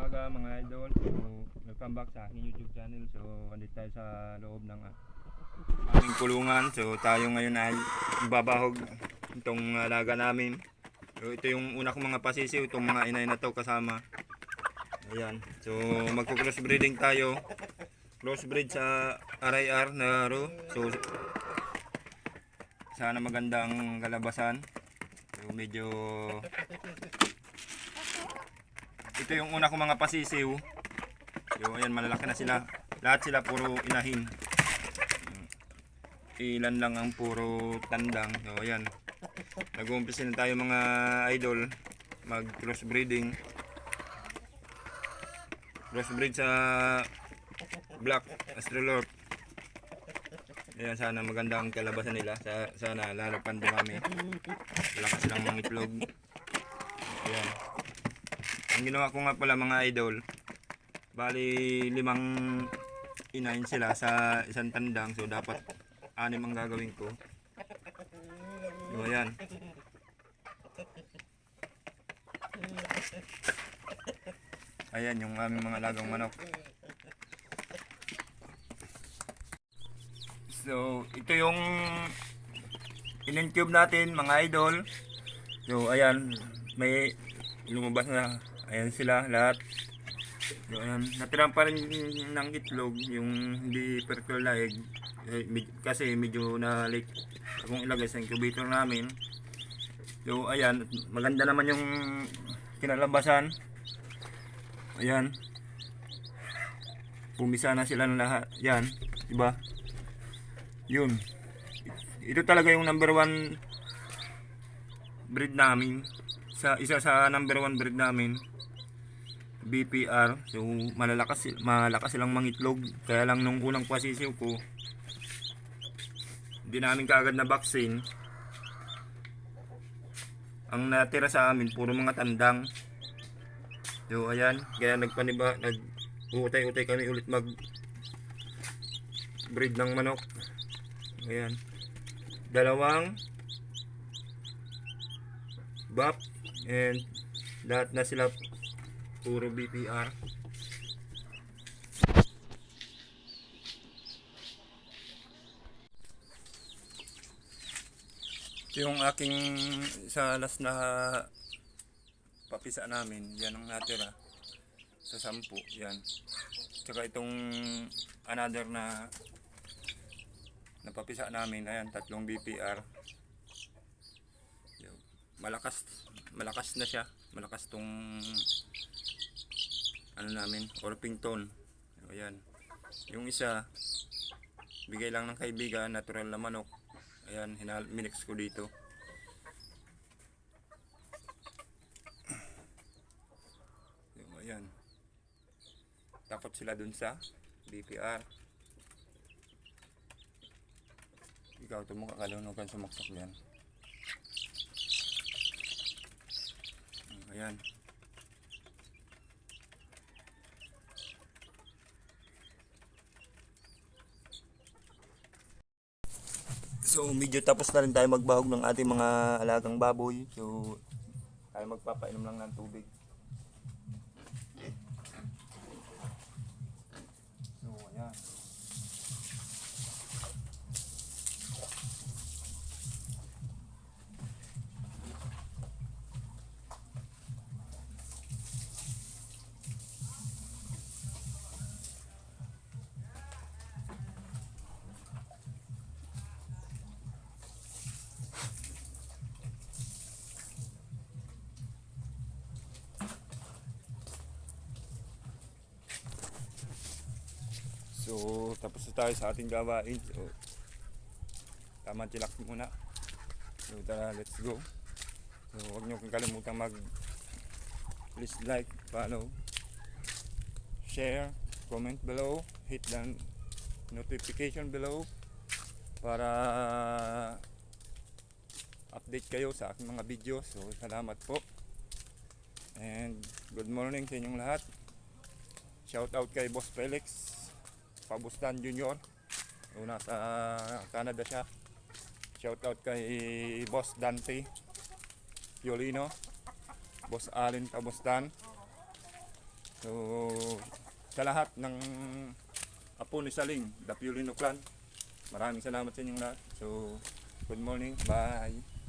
umaga mga idol. So, welcome back sa aking YouTube channel. So, andito tayo sa loob ng aming kulungan. So, tayo ngayon ay babahog itong alaga namin. So, ito yung una kong mga pasisiw, itong mga inay na to kasama. Ayan. So, magko-cross breeding tayo. Cross breed sa RIR na ro. So, sana magandang kalabasan. So, medyo ito yung una kong mga pasisiw. So ayan, malalaki na sila. Lahat sila puro inahin. Ilan lang ang puro tandang. So ayan. Nag-uumpisa na tayo mga idol mag cross breeding. Cross breed sa Black Astrolorp. Ayan, sana maganda ang kalabasan nila. Sana lalo pang dumami. Malakas silang mga itlog. Ayan. Ang ginawa ko nga pala mga idol, bali 5 inahin sila sa isang tandang, so dapat 6 ang gagawin ko. So ayan. Ayan yung aming mga alagang manok. So ito yung in-incube natin mga idol. So ayan, may lumabas na. Ayan sila lahat. So, ayan. Natira pa rin ng itlog yung hindi fertilized kasi medyo na late akong ilagay sa incubator namin. So ayan, maganda naman yung kinalabasan. Ayan. Pumisa na sila ng lahat. Yan, diba? Yun. Ito talaga yung number 1 breed namin. Isa sa number 1 breed namin. BPR. So malakas silang mangitlog. Kaya lang nung unang pasisiw ko, hindi namin kaagad na vaccine. Ang natira sa amin puro mga tandang. So ayan, kaya nag-utay-utay kami ulit mag breed ng manok. Ayan. 2 BAP and lahat na sila puro BPR. Ito yung aking sa last na papisa namin. Yan ang natira sa 10. Yan. Tsaka itong another na napapisa namin. Ayan, 3 BPR. Malakas na siya. Malakas tong ano namin, Orpington. Ayan. Yung isa bigay lang ng kaibigan, natural na manok. Ayan, minix ko dito. Ayan. Takot sila dun sa BPR. Ikaw ito mo kakalunugan sumaksak yan. Ayan. So medyo tapos na rin tayo magbahog ng ating mga alagang baboy. So tayo magpapainom lang ng tubig. So ayan. So tapos na tayo sa ating gawain. So tamang chillax muna. So tara, let's go. So huwag nyo kalimutan please like, follow, share, comment below, hit the notification below para update kayo sa aking mga videos. So salamat po. And good morning sa inyong lahat. Shout out kay Boss Felix Pabustan Jr. Una sa Canada siya. Shout out kay Boss Dante Yolino, Boss Allen Pabustan, So, sa lahat ng apo ni Saling, the Piolino clan, maraming salamat sa inyong lahat. So, good morning. Bye.